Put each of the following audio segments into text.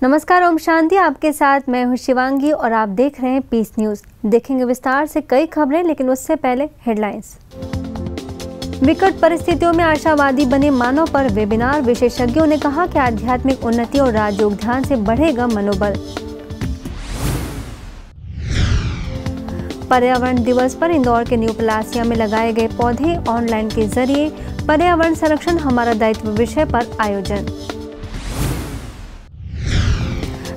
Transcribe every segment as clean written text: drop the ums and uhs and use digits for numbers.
नमस्कार, ओम शांति। आपके साथ मैं हूं शिवांगी और आप देख रहे हैं पीस न्यूज। देखेंगे विस्तार से कई खबरें, लेकिन उससे पहले हेडलाइंस। विकट परिस्थितियों में आशावादी बने मानव पर वेबिनार। विशेषज्ञों ने कहा कि आध्यात्मिक उन्नति और राजयोग ध्यान से बढ़ेगा मनोबल। पर्यावरण दिवस पर इंदौर के न्यू पलासिया में लगाए गए पौधे। ऑनलाइन के जरिए पर्यावरण संरक्षण हमारा दायित्व विषय पर आयोजन।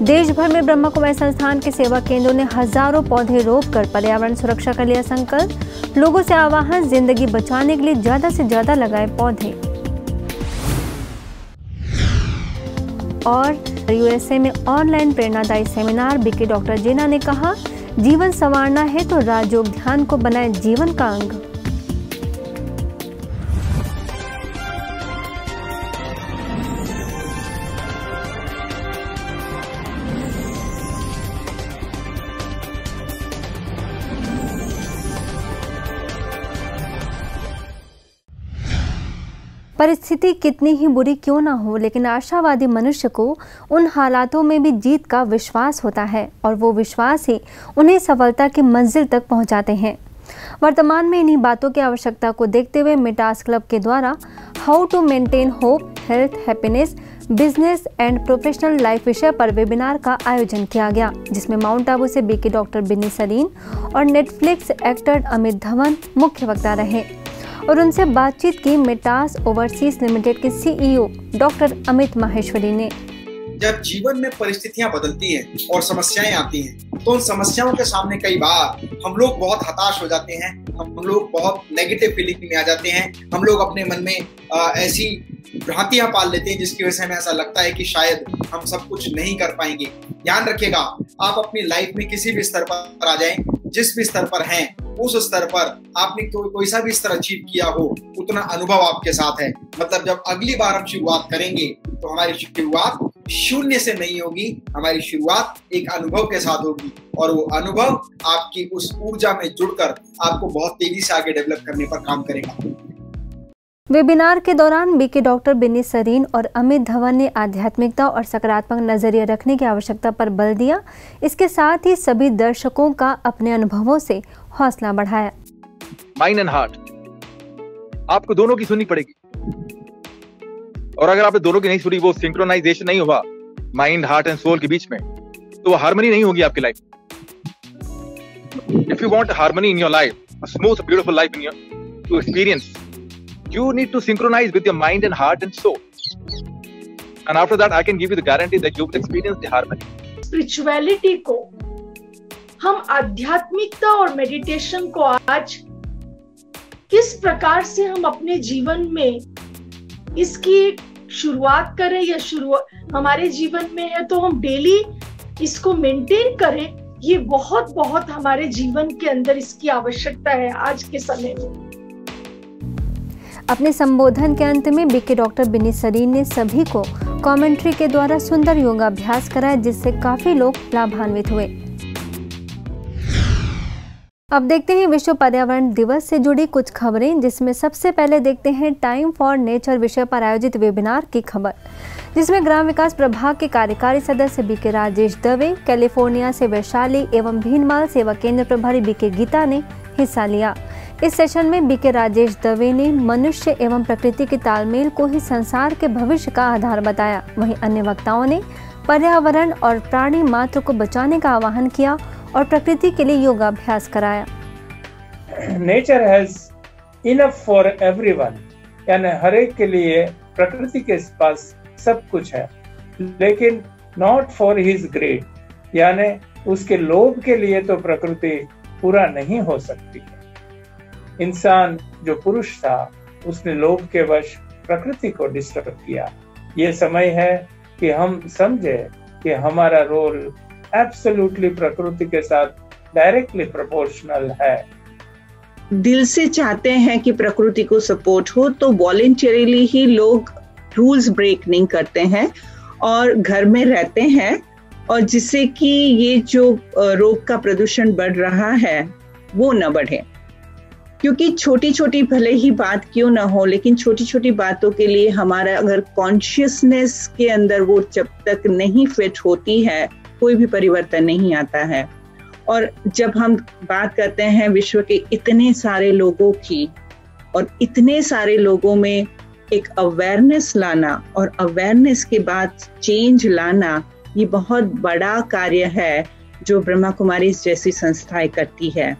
देश भर में ब्रह्मा कुमारी संस्थान के सेवा केंद्रों ने हजारों पौधे रोपकर पर्यावरण सुरक्षा का लिया संकल्प। लोगों से आह्वान, जिंदगी बचाने के लिए ज्यादा से ज्यादा लगाएं पौधे। और यूएसए में ऑनलाइन प्रेरणादायी सेमिनार। बीके डॉक्टर जेना ने कहा, जीवन संवारना है तो राजयोग ध्यान को बनाए जीवन का अंग। परिस्थिति कितनी ही बुरी क्यों ना हो, लेकिन आशावादी मनुष्य को उन हालातों में भी जीत का विश्वास होता है और वो विश्वास ही उन्हें सफलता की मंजिल तक पहुंचाते हैं। वर्तमान में इन्हीं बातों की आवश्यकता को देखते हुए मिटास क्लब के द्वारा how to maintain hope, health, happiness, business and professional life विषय पर वेबिनार का आयोजन किया गया, जिसमें माउंट आबू से बीके डॉक्टर बिन्नी सरीन और नेटफ्लिक्स एक्टर अमित धवन मुख्य वक्ता रहे और उनसे बातचीत की मिटास ओवरसीज लिमिटेड के सीईओ डॉक्टर अमित माहेश्वरी ने। जब जीवन में परिस्थितियां बदलती हैं और समस्याएं आती हैं, तो उन समस्याओं के सामने कई बार हम लोग बहुत हताश हो जाते हैं, हम लोग बहुत नेगेटिव फीलिंग में आ जाते हैं, हम लोग अपने मन में ऐसी भ्रांतियां पाल लेते हैं जिसकी वजह से हमें ऐसा लगता है कि शायद हम सब कुछ नहीं कर पाएंगे। ध्यान रखिएगा, आप अपनी लाइफ में किसी भी स्तर पर आ जाएं, जिस भी स्तर पर हैं, उस स्तर पर आपने कोई सा भी स्तर अचीव किया हो, उतना अनुभव आपके साथ है। मतलब जब अगली बार हम शुरुआत करेंगे तो हमारी शुरुआत शून्य से नहीं होगी, हमारी शुरुआत एक अनुभव के साथ होगी और वो अनुभव आपकी उस ऊर्जा में जुड़कर आपको बहुत तेजी से आगे डेवलप करने पर काम करेगा। वेबिनार के दौरान बीके डॉक्टर बिन्नी सरीन और अमित धवन ने आध्यात्मिकता और सकारात्मक नजरिया रखने की आवश्यकता पर बल दिया। इसके साथ ही सभी दर्शकों का अपने अनुभवों से हौसला बढ़ाया। माइंड एंड हार्ट, आपको दोनों की सुननी पड़ेगी और अगर आपने दोनों की नहीं सुनी, वो सिंक्रोनाइजेशन नहीं हुआ माइंड, हार्ट एंड सोल के बीच में, तो वो हार्मनी नहीं होगी आपकी life. If you want harmony in your life, a smooth beautiful life in your to experience, you need to synchronize with your mind and heart and soul, and after that I can give you the guarantee that you will experience the harmony. Spirituality को, हम आध्यात्मिकता और meditation को आज किस प्रकार से हम अपने जीवन में इसकी शुरुआत करें या हमारे जीवन में है तो हम डेली इसको मेंटेन करें, ये बहुत बहुत हमारे जीवन के अंदर इसकी आवश्यकता है आज के समय में। अपने संबोधन के अंत में बीके डॉक्टर बिन्नी सरीन ने सभी को कमेंट्री के द्वारा सुंदर योगाभ्यास कराया, जिससे काफी लोग लाभान्वित हुए। अब देखते हैं विश्व पर्यावरण दिवस से जुड़ी कुछ खबरें, जिसमें सबसे पहले देखते हैं टाइम फॉर नेचर विषय पर आयोजित वेबिनार की खबर, जिसमें ग्राम विकास प्रभाग के कार्यकारी सदस्य बीके राजेश दवे, कैलिफोर्निया से वैशाली एवं भीनमाल सेवा केंद्र प्रभारी बीके गीता ने हिस्सा लिया। इस सेशन में बीके राजेश दवे ने मनुष्य एवं प्रकृति के तालमेल को ही संसार के भविष्य का आधार बताया। वहीं अन्य वक्ताओं ने पर्यावरण और प्राणी मात्र को बचाने का आह्वान किया और प्रकृति के लिए योगाभ्यास कराया। Nature has enough for everyone, यानी हर एक के लिए प्रकृति के पास सब कुछ है, लेकिन नॉट फॉर हिज ग्रेड, यानी उसके लोभ के लिए तो प्रकृति पूरा नहीं हो सकती। इंसान जो पुरुष था, उसने लोभ के वश प्रकृति को डिस्टर्ब किया। ये समय है कि हम समझे कि हमारा रोल एब्सोल्युटली प्रकृति के साथ डायरेक्टली प्रोपोर्शनल है। दिल से चाहते हैं कि प्रकृति को सपोर्ट हो, तो वॉलंटरीली ही लोग रूल्स ब्रेक नहीं करते हैं और घर में रहते हैं, और जिससे कि ये जो रोग का प्रदूषण बढ़ रहा है वो न बढ़े। क्योंकि छोटी छोटी भले ही बात क्यों ना हो, लेकिन छोटी छोटी बातों के लिए हमारा अगर कॉन्शियसनेस के अंदर वो जब तक नहीं फिट होती है, कोई भी परिवर्तन नहीं आता है। और जब हम बात करते हैं विश्व के इतने सारे लोगों की और इतने सारे लोगों में एक अवेयरनेस लाना और अवेयरनेस के बाद चेंज लाना, ये बहुत बड़ा कार्य है जो ब्रह्मा कुमारी जैसी संस्थाएं करती है।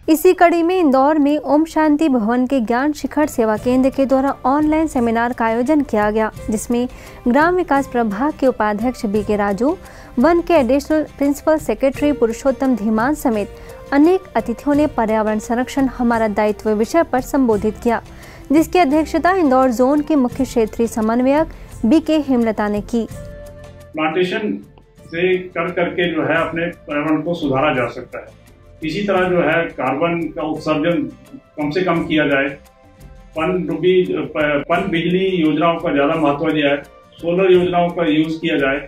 इसी कड़ी में इंदौर में ओम शांति भवन के ज्ञान शिखर सेवा केंद्र के द्वारा ऑनलाइन सेमिनार का आयोजन किया गया, जिसमें ग्राम विकास प्रभाग के उपाध्यक्ष बीके राजू, वन के एडिशनल प्रिंसिपल सेक्रेटरी पुरुषोत्तम धीमान समेत अनेक अतिथियों ने पर्यावरण संरक्षण हमारा दायित्व विषय पर संबोधित किया, जिसकी अध्यक्षता इंदौर जोन के मुख्य क्षेत्रीय समन्वयक बीके हेमलता ने की। प्लांटेशन से कर करके जो है अपने पर्यावरण को सुधारा जा सकता है। इसी तरह जो है कार्बन का उत्सर्जन कम से कम किया जाए, पन बिजली योजनाओं का ज़्यादा महत्व दिया है, सोलर योजनाओं का यूज किया जाए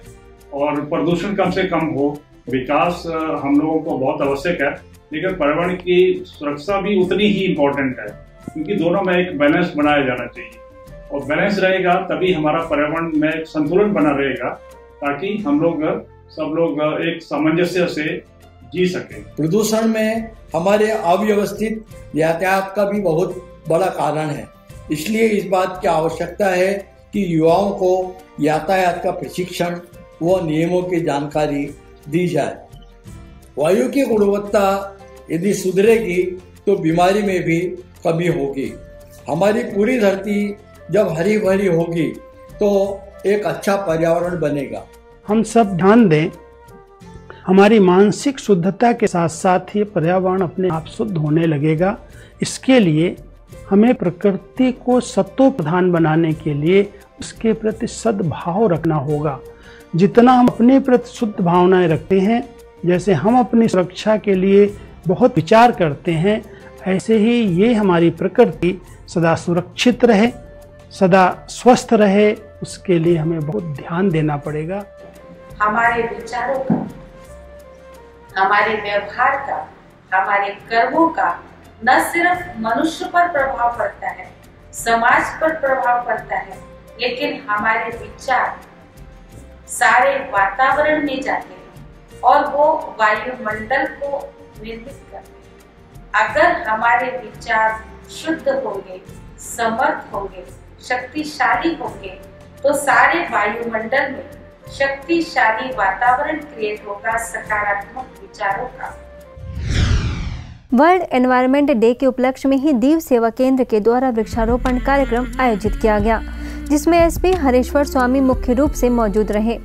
और प्रदूषण कम से कम हो। विकास हम लोगों को बहुत आवश्यक है, लेकिन पर्यावरण की सुरक्षा भी उतनी ही इम्पोर्टेंट है, क्योंकि दोनों में एक बैलेंस बनाया जाना चाहिए। और बैलेंस रहेगा तभी हमारा पर्यावरण में एक संतुलन बना रहेगा, ताकि हम लोग सब लोग एक सामंजस्य से जी सके। प्रदूषण में हमारे अव्यवस्थित यातायात का भी बहुत बड़ा कारण है, इसलिए इस बात की आवश्यकता है कि युवाओं को यातायात का प्रशिक्षण व नियमों की जानकारी दी जाए। वायु की गुणवत्ता यदि सुधरेगी तो बीमारी में भी कमी होगी। हमारी पूरी धरती जब हरी भरी होगी तो एक अच्छा पर्यावरण बनेगा। हम सब ध्यान दें, हमारी मानसिक शुद्धता के साथ साथ ही पर्यावरण अपने आप शुद्ध होने लगेगा। इसके लिए हमें प्रकृति को सत्व प्रधान बनाने के लिए उसके प्रति सद्भाव रखना होगा। जितना हम अपने प्रति शुद्ध भावनाएं रखते हैं, जैसे हम अपनी सुरक्षा के लिए बहुत विचार करते हैं, ऐसे ही ये हमारी प्रकृति सदा सुरक्षित रहे, सदा स्वस्थ रहे, उसके लिए हमें बहुत ध्यान देना पड़ेगा। हमारे विचारों का, हमारे व्यवहार का, हमारे कर्मों का न सिर्फ मनुष्य पर प्रभाव पड़ता है, समाज पर प्रभाव पड़ता है, लेकिन हमारे विचार सारे वातावरण में जाते हैं और वो वायुमंडल को निर्मित करते हैं। अगर हमारे विचार शुद्ध होंगे, समर्थ होंगे, शक्तिशाली होंगे, तो सारे वायुमंडल में शक्तिशाली वातावरण क्रिएट होगा सकारात्मक विचारों का। वर्ल्ड एनवायरनमेंट डे के उपलक्ष्य में ही दीव सेवा केंद्र के द्वारा वृक्षारोपण कार्यक्रम आयोजित किया गया, जिसमें एसपी हरेश्वर स्वामी मुख्य रूप से मौजूद रहे।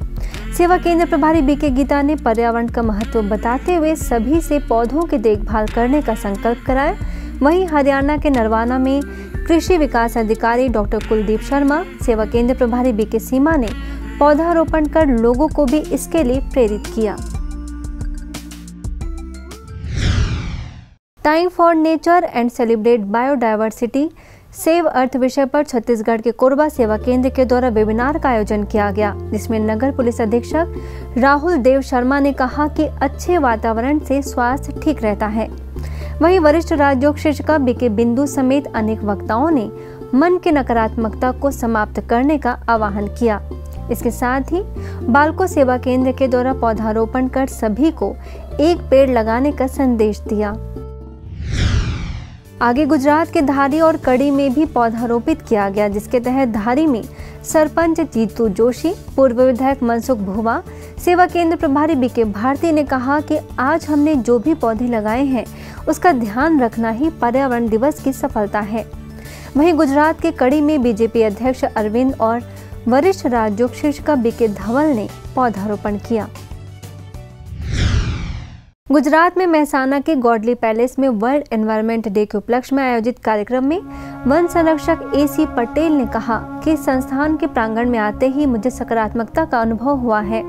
सेवा केंद्र प्रभारी बीके गीता ने पर्यावरण का महत्व बताते हुए सभी से पौधों की देखभाल करने का संकल्प कराया। वहीं हरियाणा के नरवाना में कृषि विकास अधिकारी डॉक्टर कुलदीप शर्मा, सेवा केंद्र प्रभारी बीके सीमा ने पौधारोपण कर लोगों को भी इसके लिए प्रेरित किया। Time for nature and celebrate biodiversity save earth विषय पर छत्तीसगढ़ के कोरबा सेवा केंद्र के द्वारा वेबिनार का आयोजन किया गया, जिसमें नगर पुलिस अधीक्षक राहुल देव शर्मा ने कहा कि अच्छे वातावरण से स्वास्थ्य ठीक रहता है। वहीं वरिष्ठ राजयोग शिक्षिका बीके बिंदु समेत अनेक वक्ताओं ने मन की नकारात्मकता को समाप्त करने का आह्वान किया। इसके साथ ही बालको सेवा केंद्र के द्वारा पौधारोपण कर सभी को एक पेड़ लगाने का संदेश दिया। आगे गुजरात के धारी और कड़ी में भी पौधारोपित किया गया, जिसके तहत धारी में सरपंच जीतू जोशी, पूर्व विधायक मनसुख भुवा, सेवा केंद्र प्रभारी बीके भारती ने कहा कि आज हमने जो भी पौधे लगाए हैं उसका ध्यान रखना ही पर्यावरण दिवस की सफलता है। वहीं गुजरात के कड़ी में बीजेपी अध्यक्ष अरविंद और वरिष्ठ राजयोग शिक्षिका बीके धवल ने पौधारोपण किया। गुजरात में मेहसाना के गॉडली पैलेस में वर्ल्ड एनवायरनमेंट डे के उपलक्ष्य में आयोजित कार्यक्रम में वन संरक्षक एसी पटेल ने कहा कि संस्थान के प्रांगण में आते ही मुझे सकारात्मकता का अनुभव हुआ है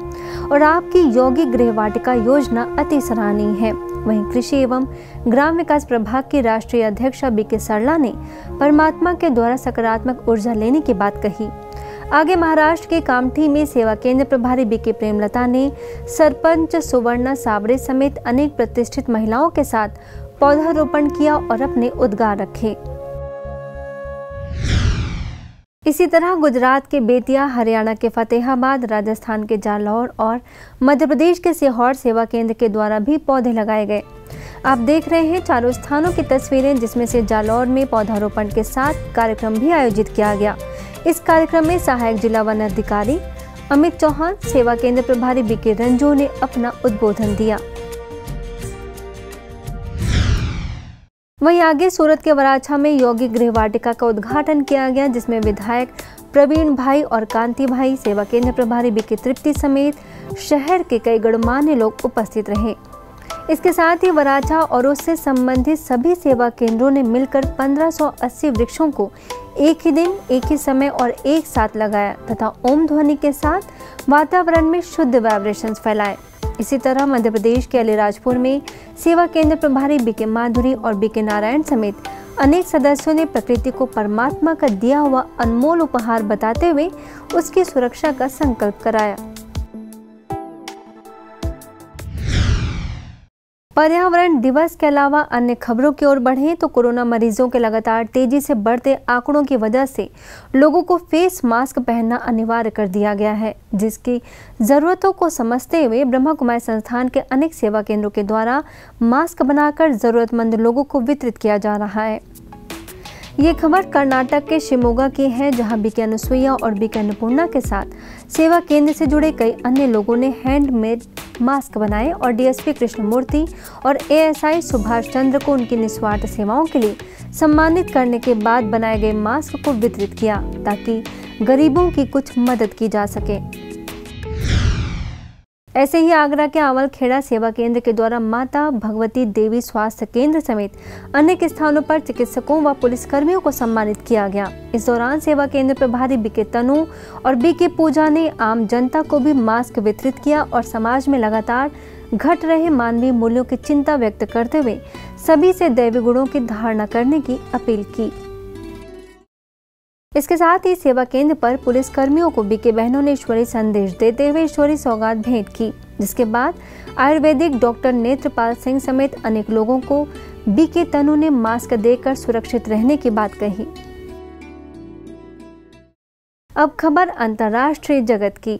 और आपकी यौगिक गृह वाटिका योजना अति सराहनीय है। वहीं कृषि एवं ग्राम विकास प्रभाग की राष्ट्रीय अध्यक्षा बीके सरला ने परमात्मा के द्वारा सकारात्मक ऊर्जा लेने की बात कही। आगे महाराष्ट्र के कामठी में सेवा केंद्र प्रभारी बीके प्रेमलता ने सरपंच सुवर्णा सावरे समेत अनेक प्रतिष्ठित महिलाओं के साथ पौधारोपण किया और अपने उद्गार रखे। इसी तरह गुजरात के बेतिया, हरियाणा के फतेहाबाद, राजस्थान के जालौर और मध्य प्रदेश के सीहोर सेवा केंद्र के द्वारा भी पौधे लगाए गए। आप देख रहे हैं चारों स्थानों की तस्वीरें, जिसमें से जालौर में पौधारोपण के साथ कार्यक्रम भी आयोजित किया गया। इस कार्यक्रम में सहायक जिला वन अधिकारी अमित चौहान, सेवा केंद्र प्रभारी बीके रंजू ने अपना उद्बोधन दिया। वहीं आगे सूरत के वराछा में योगी गृह वाटिका का उद्घाटन किया गया, जिसमें विधायक प्रवीण भाई और कांति भाई, सेवा केंद्र प्रभारी बीके तृप्ति समेत शहर के कई गणमान्य लोग उपस्थित रहे। इसके साथ ही वराछा और उससे संबंधित सभी सेवा केंद्रों ने मिलकर 1580 वृक्षों को एक ही दिन, एक ही समय और एक साथ लगाया तथा ओम ध्वनि के साथ वातावरण में शुद्ध वाइब्रेशंस फैलाए। इसी तरह मध्य प्रदेश के अलीराजपुर में सेवा केंद्र प्रभारी बीके माधुरी और बीके नारायण समेत अनेक सदस्यों ने प्रकृति को परमात्मा का दिया हुआ अनमोल उपहार बताते हुए उसकी सुरक्षा का संकल्प कराया। पर्यावरण दिवस के अलावा अन्य खबरों की ओर बढ़ें तो कोरोना मरीजों के लगातार तेजी से बढ़ते आंकड़ों की वजह से लोगों को फेस मास्क पहनना अनिवार्य कर दिया गया है, जिसकी जरूरतों को समझते हुए ब्रह्मा कुमारी संस्थान के अनेक सेवा केंद्रों के द्वारा मास्क बनाकर जरूरतमंद लोगों को वितरित किया जा रहा है। ये खबर कर्नाटक के शिमोगा की है, जहां बीके अनुसुईया और बीके अन्नपूर्णा के साथ सेवा केंद्र से जुड़े कई अन्य लोगों ने हैंडमेड मास्क बनाए और डीएसपी कृष्णमूर्ति और एएसआई सुभाष चंद्र को उनकी निस्वार्थ सेवाओं के लिए सम्मानित करने के बाद बनाए गए मास्क को वितरित किया, ताकि गरीबों की कुछ मदद की जा सके। ऐसे ही आगरा के आवल खेड़ा सेवा केंद्र के द्वारा माता भगवती देवी स्वास्थ्य केंद्र समेत अनेक स्थानों पर चिकित्सकों व पुलिसकर्मियों को सम्मानित किया गया। इस दौरान सेवा केंद्र प्रभारी बीके तनु और बीके पूजा ने आम जनता को भी मास्क वितरित किया और समाज में लगातार घट रहे मानवीय मूल्यों की चिंता व्यक्त करते हुए सभी से दैवी गुणों की धारणा करने की अपील की। इसके साथ ही सेवा केंद्र पर पुलिस कर्मियों को बीके बहनों ने ईश्वरीय संदेश देते हुए ईश्वरीय सौगात भेंट की, जिसके बाद आयुर्वेदिक डॉक्टर नेत्रपाल सिंह समेत अनेक लोगों को बीके तनु ने मास्क देकर सुरक्षित रहने की बात कही। अब खबर अंतर्राष्ट्रीय जगत की।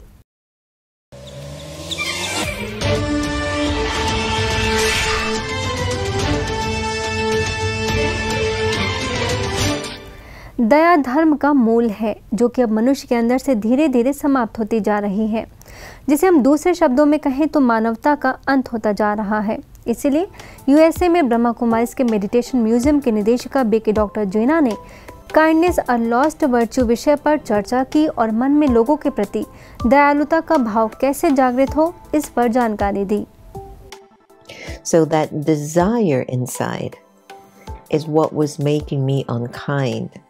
दया धर्म का मूल है, जो कि अब मनुष्य के अंदर से धीरे धीरे समाप्त होती जा रही है, जिसे हम दूसरे शब्दों में कहें तो मानवता का अंत होता जा रहा है। इसीलिए यूएसए में ब्रह्मा कुमारीज के मेडिटेशन म्यूजियम के निदेशिका बीके डॉक्टर जोना ने काइंडनेस अ लॉस्ट वर्च्यू विषय पर चर्चा की और मन में लोगों के प्रति दयालुता का भाव कैसे जागृत हो, इस पर जानकारी दी। So that desire inside is what was making me unkind.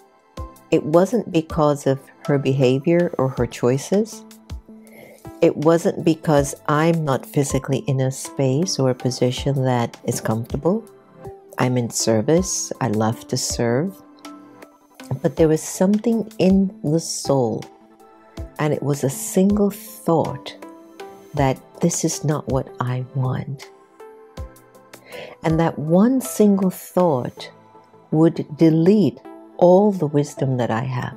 It wasn't because of her behavior or her choices. It wasn't because I'm not physically in a space or a position that is comfortable. I'm in service. I love to serve. But there was something in the soul, and it was a single thought that this is not what I want. And that one single thought would delete all the wisdom that I have.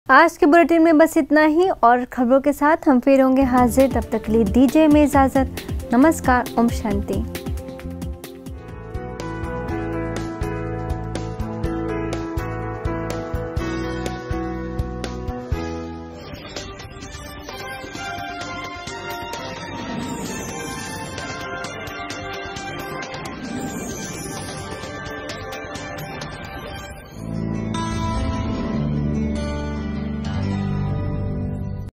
आज के bulletin में बस इतना ही, और खबरों के साथ हम फिर होंगे हाजिर। तब तक के लिए दीजिए हमें इजाजत। नमस्कार। ओम शांति।